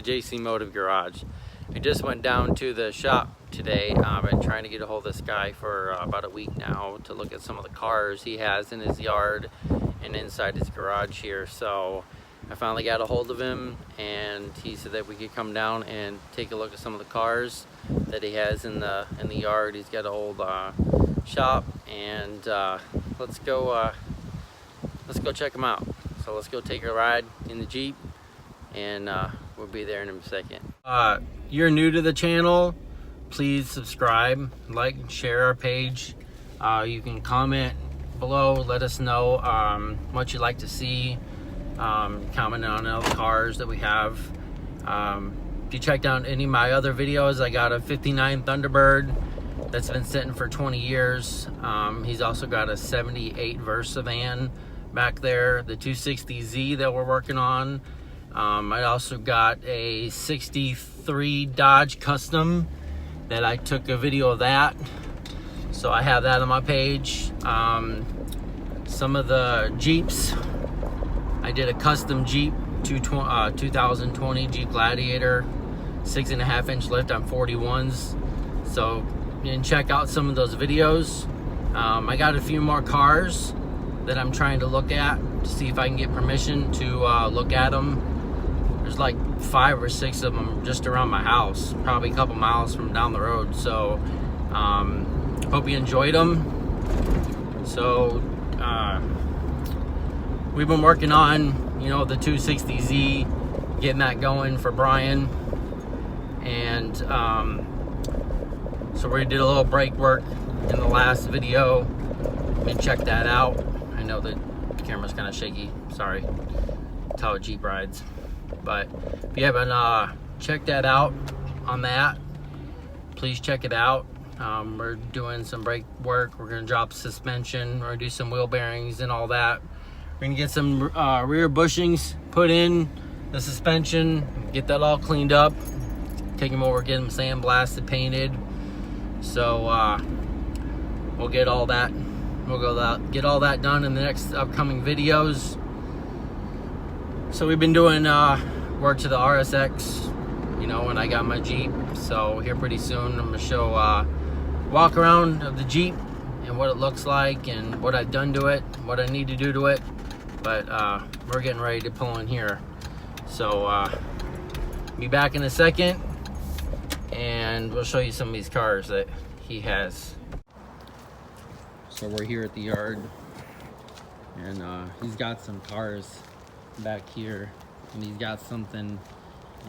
JC Motive Garage. I just went down to the shop today. I've been trying to get a hold of this guy for about a week now to look at some of the cars he has in his yard and inside his garage here. So I finally got a hold of him, and he said that we could come down and take a look at some of the cars that he has in the yard. He's got an old shop, and let's go check him out. So let's go take a ride in the Jeep, and we'll be there in a second. You're new to the channel, please subscribe, like, and share our page. You can comment below, let us know what you'd like to see. Comment on all the cars that we have. If you checked out any of my other videos, I got a 59 Thunderbird that's been sitting for 20 years. He's also got a 78 Versa van back there, the 260Z that we're working on. I also got a 63 Dodge Custom that I took a video of that, so I have that on my page. Some of the Jeeps, I did a custom Jeep 2020 Jeep Gladiator 6.5 inch lift on 41s, so you can check out some of those videos. I got a few more cars that I'm trying to look at to see if I can get permission to look at them. There's like 5 or 6 of them just around my house, probably a couple miles from down the road. So hope you enjoyed them. So we've been working on, you know, the 260Z, getting that going for Brian. And so we did a little brake work in the last video. Let me check that out. I know the camera's kind of shaky, sorry. That's how a Jeep rides. But if you haven't checked that out on that, please check it out. We're doing some brake work. We're gonna drop suspension. We're gonna do some wheel bearings and all that. We're gonna get some rear bushings put in, the suspension, get that all cleaned up, take them over, get them sandblasted, painted. So we'll get all that. Get all that done in the next upcoming videos. So we've been doing work to the RSX, you know, when I got my Jeep. So here pretty soon I'm gonna show walk around of the Jeep and what it looks like and what I've done to it, what I need to do to it. But we're getting ready to pull in here. So be back in a second, and we'll show you some of these cars that he has. So we're here at the yard, and he's got some cars back here, and he's got something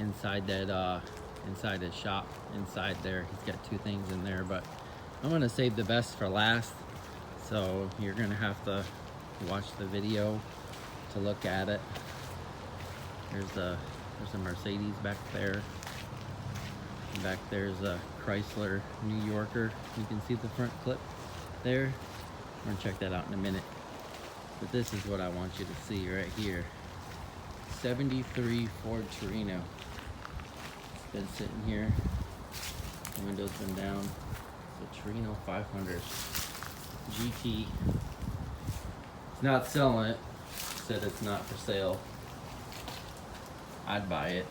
inside that inside his shop inside there. He's got 2 things in there, but I'm gonna save the best for last, so you're gonna have to watch the video to look at it. There's a Mercedes back there, and back there's a Chrysler New Yorker. You can see the front clip there. We're gonna check that out in a minute, but this is what I want you to see right here. 73 Ford Torino. It's been sitting here, the window's been down. It's a Torino 500 GT. It's not selling it. Said it's not for sale. I'd buy it.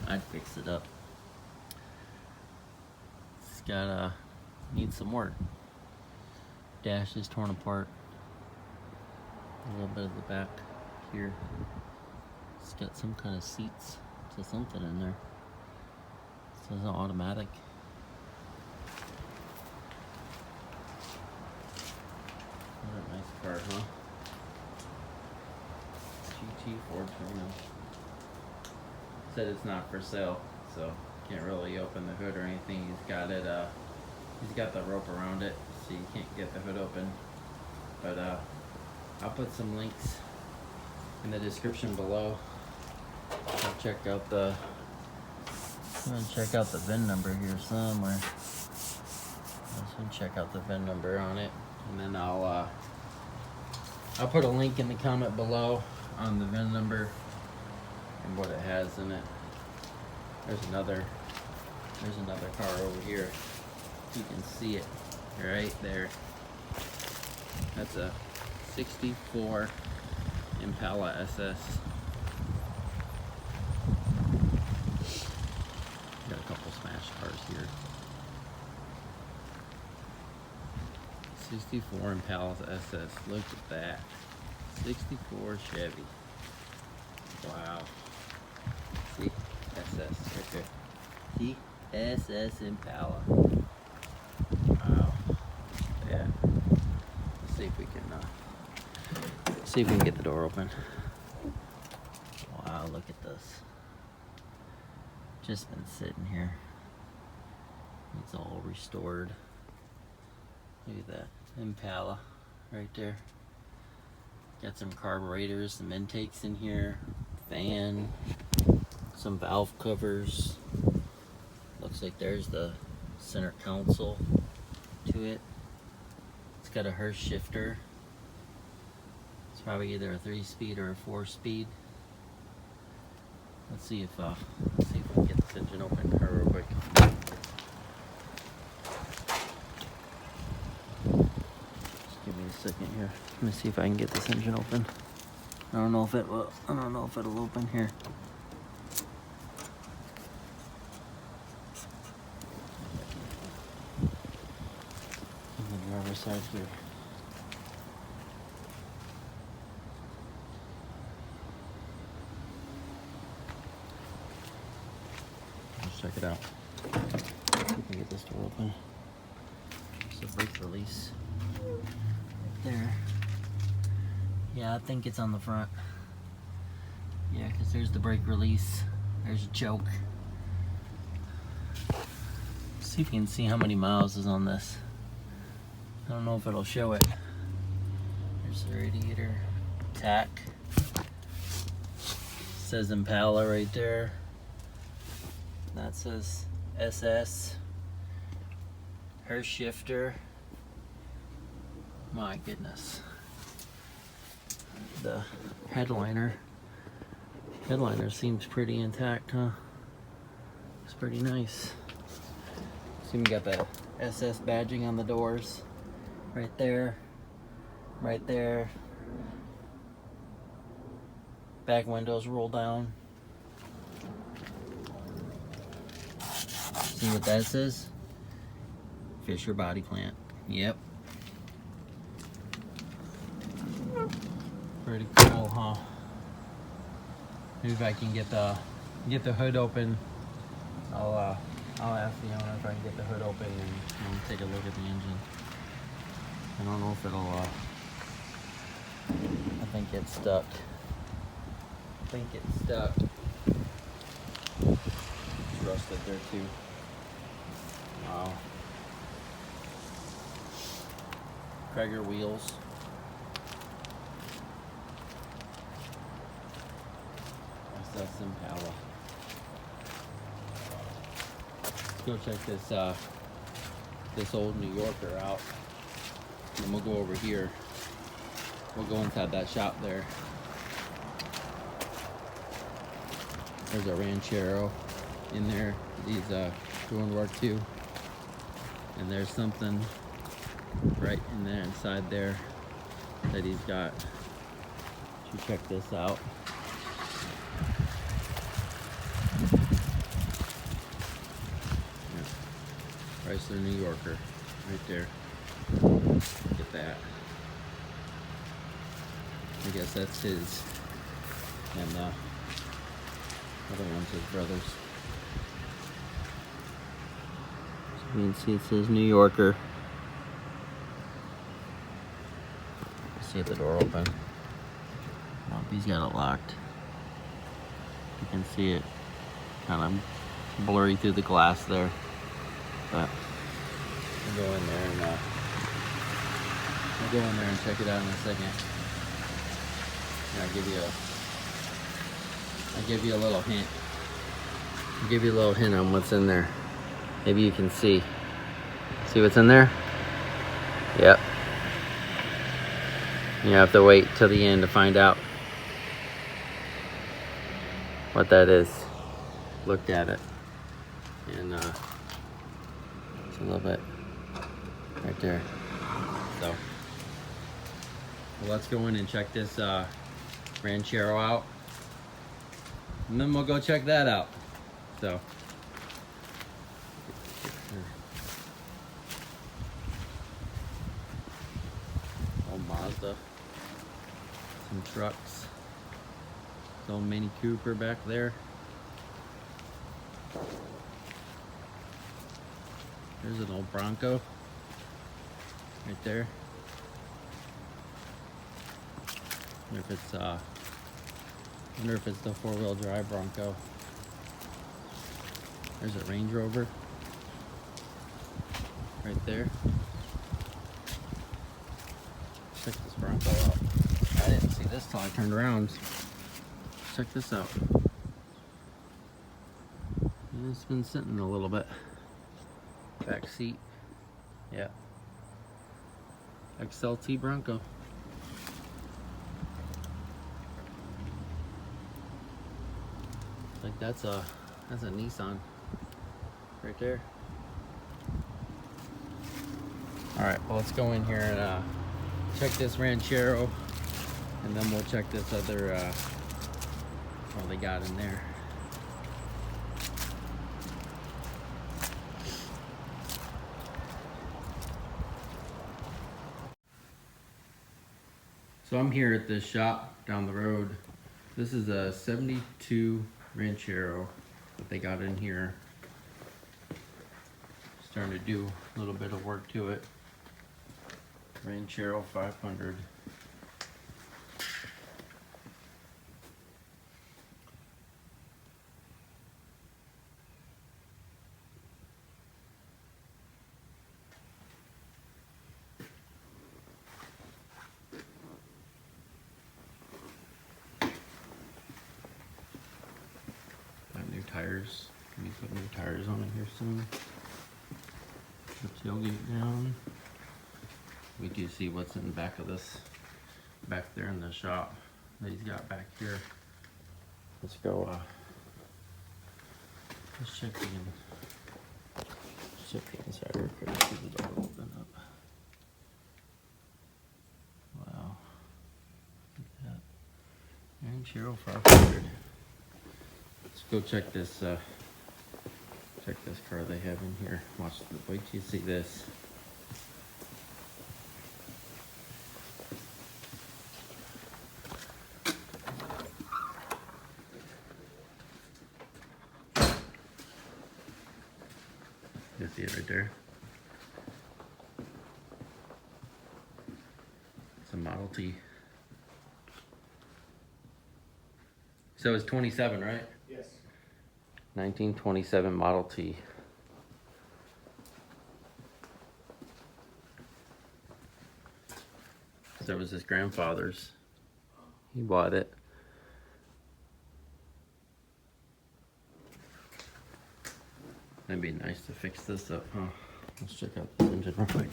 I'd fix it up. It's got needs some work. Dash is torn apart. A little bit of the back here. It's got some kind of seats to something in there. It says automatic. What a nice car, huh? GT Ford Torino. Said it's not for sale, so can't really open the hood or anything. He's got it. He's got the rope around it, so you can't get the hood open. But I'll put some links in the description below. I'll check out the. I'm gonna check out the VIN number here somewhere. Let's go check out the VIN number on it, and then I'll put a link in the comment below on the VIN number and what it has in it. There's another car over here. You can see it right there. That's a 64 Impala SS. here. 64 Impala SS. Look at that. 64 Chevy. Wow. See? SS right there. See? SS Impala. Wow. Yeah. Let's see if we can get the door open. Wow, look at this. Just been sitting here. It's all restored. Look at that Impala right there. Got some carburetors, some intakes in here, fan, some valve covers. Looks like there's the center console to it. It's got a Hurst shifter. It's probably either a 3-speed or a 4-speed. Let's see if we can get this engine open real quick. Just give me a second here. Let me see if I can get this engine open. I don't know if it'll open here. On the driver's side here. Check it out. See if we can get this door open. There's a brake release right there. Yeah, I think it's on the front. Yeah, because there's the brake release. There's a choke. See if you can see how many miles is on this. I don't know if it'll show it. There's the radiator. Tack. Says Impala right there. That says SS. Hurst shifter. My goodness. The headliner seems pretty intact, huh? It's pretty nice. See, we got the SS badging on the doors. Right there. Right there. Back windows roll down. See what that says? Fisher body plant. Yep. Pretty cool, huh? Maybe if I can get the hood open, I'll ask the owner if I can get the hood open and take a look at the engine. I don't know if it'll. I think it's stuck. It's rusted there too. Wow. Traeger wheels. SS Impala. Let's go check this old New Yorker out. And we'll go over here. We'll go inside that shop there. There's a Ranchero in there. He's doing work too. And there's something right in there inside there that he's got. You check this out. Yeah. Chrysler New Yorker right there. Look at that. I guess that's his. And the other one's his brother's. So you can see it says New Yorker. See the door open. Oh, he's got it locked. You can see it kind of blurry through the glass there. But I'll go in there and check it out in a second. And I'll give you a little hint. I'll give you a little hint on what's in there. Maybe you can see. See what's in there? Yep. You have to wait till the end to find out what that is. Looked at it. And it's a little bit right there. So well, let's go in and check this Ranchero out. And then we'll go check that out. So Mazda. Some trucks. Little Mini Cooper back there. There's an old Bronco right there. Wonder if it's the 4-wheel drive Bronco. There's a Range Rover right there. Check this Bronco out. I didn't see this till I turned around. Check this out. And it's been sitting a little bit. Back seat. Yeah. XLT Bronco. Like that's a Nissan right there. All right, well, let's go in here and check this Ranchero, and then we'll check this other what they got in there. So I'm here at this shop down the road. This is a 72 Ranchero that they got in here. Starting to do a little bit of work to it. Ranchero 500. New tires. Gonna put new tires on it here soon. The tailgate down. We do see what's in the back of this, back there in the shop that he's got back here. Let's go. Let's check the inside real quick. See the door open up. Wow. Look at that. Ranchero 500. Let's go check this car they have in here. Wait till you see this. You see it right there? It's a Model T. So it's 27, right? Yes. 1927 Model T. So it was his grandfather's. He bought it. It'd be nice to fix this up, huh? Let's check out the engine real quick.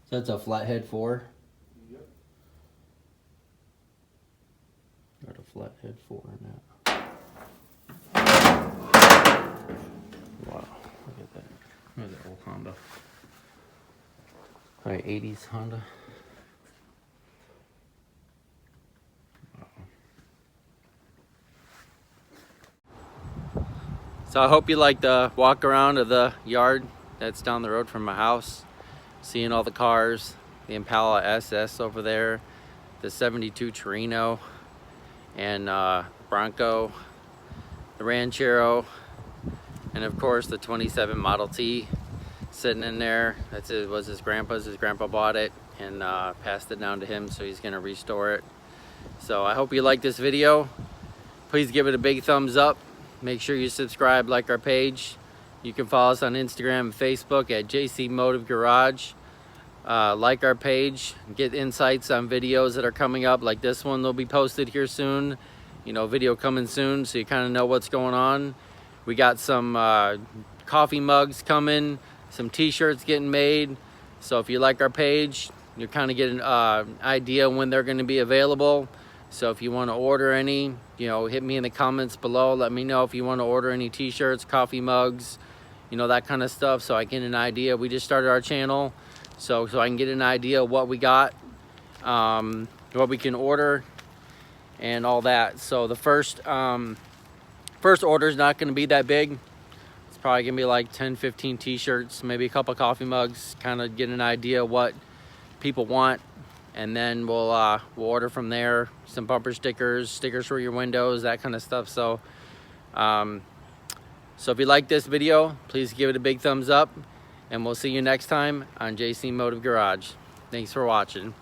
So that's a flathead 4? Yep. Got a flathead 4 in that. Wow, look at that. Look at that old Honda. Alright, 80s Honda. So I hope you like the walk around of the yard that's down the road from my house. Seeing all the cars, the Impala SS over there, the 72 Torino, and Bronco, the Ranchero, and of course the 27 Model T sitting in there. Was his grandpa's. His grandpa bought it and passed it down to him, so he's gonna restore it. So I hope you like this video. Please give it a big thumbs up. Make sure you subscribe, like our page. You can follow us on Instagram and Facebook at JC Motive Garage. Like our page, get insights on videos that are coming up, like this one. They'll be posted here soon. You know, video coming soon, so you kind of know what's going on. We got some coffee mugs coming, some t-shirts getting made. So if you like our page, you're kind of getting an idea when they're going to be available. So if you want to order any, you know, hit me in the comments below. Let me know if you want to order any t-shirts, coffee mugs, you know, that kind of stuff, so I get an idea. We just started our channel, so I can get an idea of what we got, what we can order, and all that. So the first First order is not going to be that big. It's probably going to be like 10, 15 t-shirts, maybe a couple coffee mugs, kind of get an idea what people want. And then we'll order from there. Some bumper stickers, stickers for your windows, that kind of stuff. So if you like this video, please give it a big thumbs up, and we'll see you next time on JC Motive Garage. Thanks for watching.